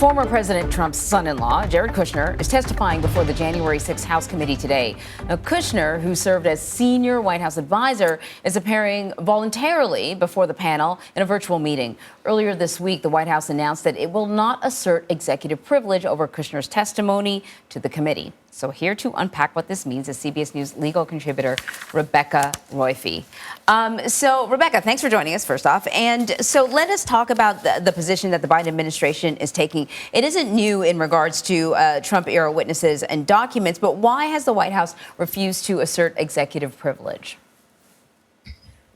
Former President Trump's son-in-law, Jared Kushner, is testifying before the January 6th House committee today. Now, Kushner, who served as senior White House advisor, is appearing voluntarily before the panel in a virtual meeting. Earlier this week, the White House announced that it will not assert executive privilege over Kushner's testimony to the committee. So here to unpack what this means is CBS News legal contributor Rebecca Roiphe. So, Rebecca, thanks for joining us, first off. And so let us talk about the position that the Biden administration is taking. It isn't new in regards to Trump-era witnesses and documents, but why has the White House refused to assert executive privilege?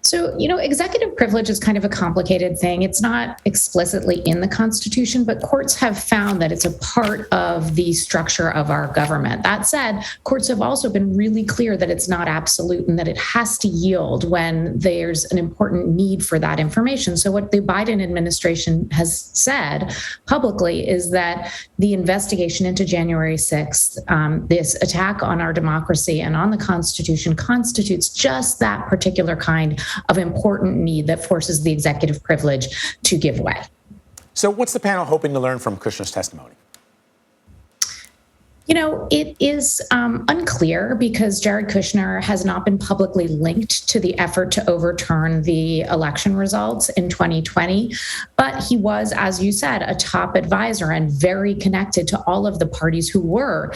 So, executive privilege is kind of a complicated thing. It's not explicitly in the Constitution, but courts have found that it's a part of the structure of our government. That said, courts have also been really clear that it's not absolute and that it has to yield when there's an important need for that information. So what the Biden administration has said publicly is that the investigation into January 6th, this attack on our democracy and on the Constitution, constitutes just that particular kind of important need that forces the executive privilege to give way. So what's the panel hoping to learn from Kushner's testimony? It is unclear because Jared Kushner has not been publicly linked to the effort to overturn the election results in 2020. But he was, as you said, a top advisor and very connected to all of the parties who were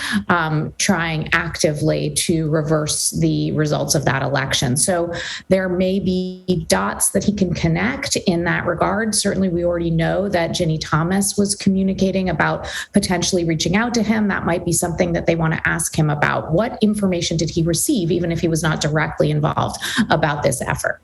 trying actively to reverse the results of that election. So there may be dots that he can connect in that regard. Certainly, we already know that Ginny Thomas was communicating about potentially reaching out to him. That might be something that they want to ask him about. What information did he receive, even if he was not directly involved, about this effort?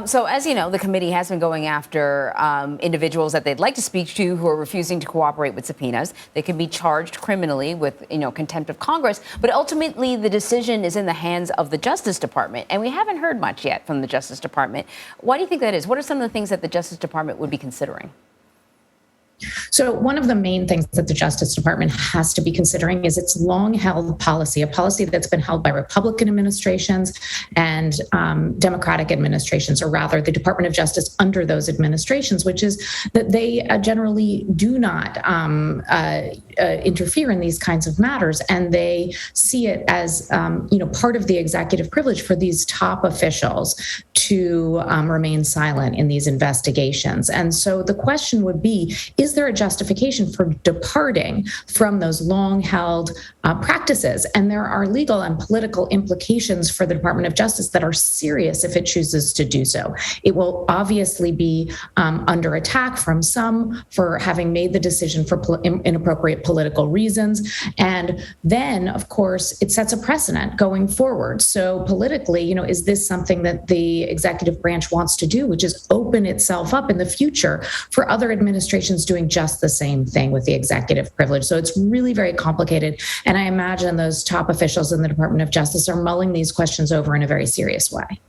So, as you know, the committee has been going after individuals that they'd like to speak to who are refusing to cooperate with subpoenas. They can be charged criminally with, contempt of Congress. But ultimately, the decision is in the hands of the Justice Department. And we haven't heard much yet from the Justice Department. Why do you think that is? What are some of the things that the Justice Department would be considering? So one of the main things that the Justice Department has to be considering is its long-held policy, a policy that's been held by Republican administrations and Democratic administrations, or rather the Department of Justice under those administrations, which is that they generally do not interfere in these kinds of matters. And they see it as, part of the executive privilege for these top officials to remain silent in these investigations. And so the question would be, is there a justification for departing from those long-held practices? And there are legal and political implications for the Department of Justice that are serious if it chooses to do so. It will obviously be under attack from some for having made the decision for inappropriate political reasons. And then, of course, it sets a precedent going forward. So politically, is this something that the executive branch wants to do, which is open itself up in the future for other administrations doing just the same thing with the executive privilege? So it's really very complicated. And I imagine those top officials in the Department of Justice are mulling these questions over in a very serious way.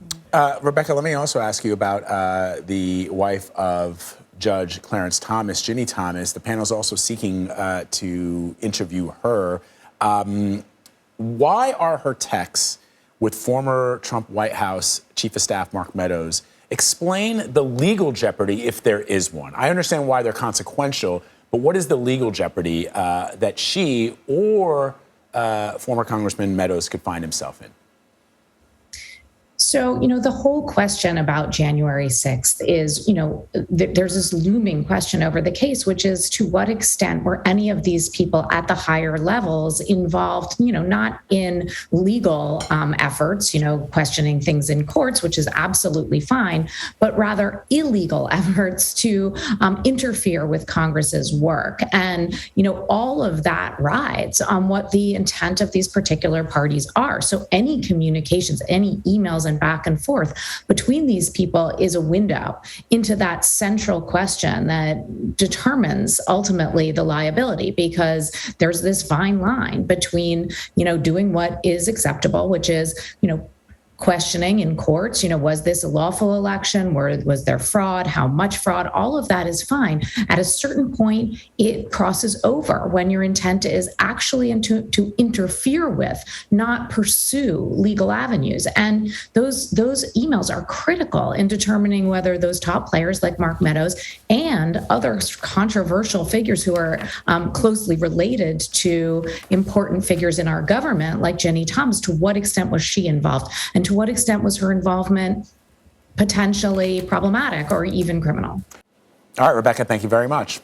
Rebecca, let me also ask you about the wife of Judge Clarence Thomas, Ginny Thomas. The panel is also seeking to interview her. Why are her texts with former Trump White House Chief of Staff Mark Meadows? Explain the legal jeopardy, if there is one. I understand why they're consequential, but what is the legal jeopardy that she or former Congressman Meadows could find himself in? So, the whole question about January 6th is, there's this looming question over the case, which is to what extent were any of these people at the higher levels involved, not in legal efforts, questioning things in courts, which is absolutely fine, but rather illegal efforts to interfere with Congress's work. And, all of that rides on what the intent of these particular parties are. So any communications, any emails and back and forth between these people is a window into that central question that determines ultimately the liability, because there's this fine line between, doing what is acceptable, which is, questioning in courts, was this a lawful election? Was there fraud? How much fraud? All of that is fine. At a certain point, it crosses over when your intent is actually to interfere with, not pursue legal avenues. And those emails are critical in determining whether those top players like Mark Meadows and other controversial figures who are closely related to important figures in our government, like Jenny Thomas, to what extent was she involved? And to what extent was her involvement potentially problematic or even criminal? All right, Rebecca, thank you very much.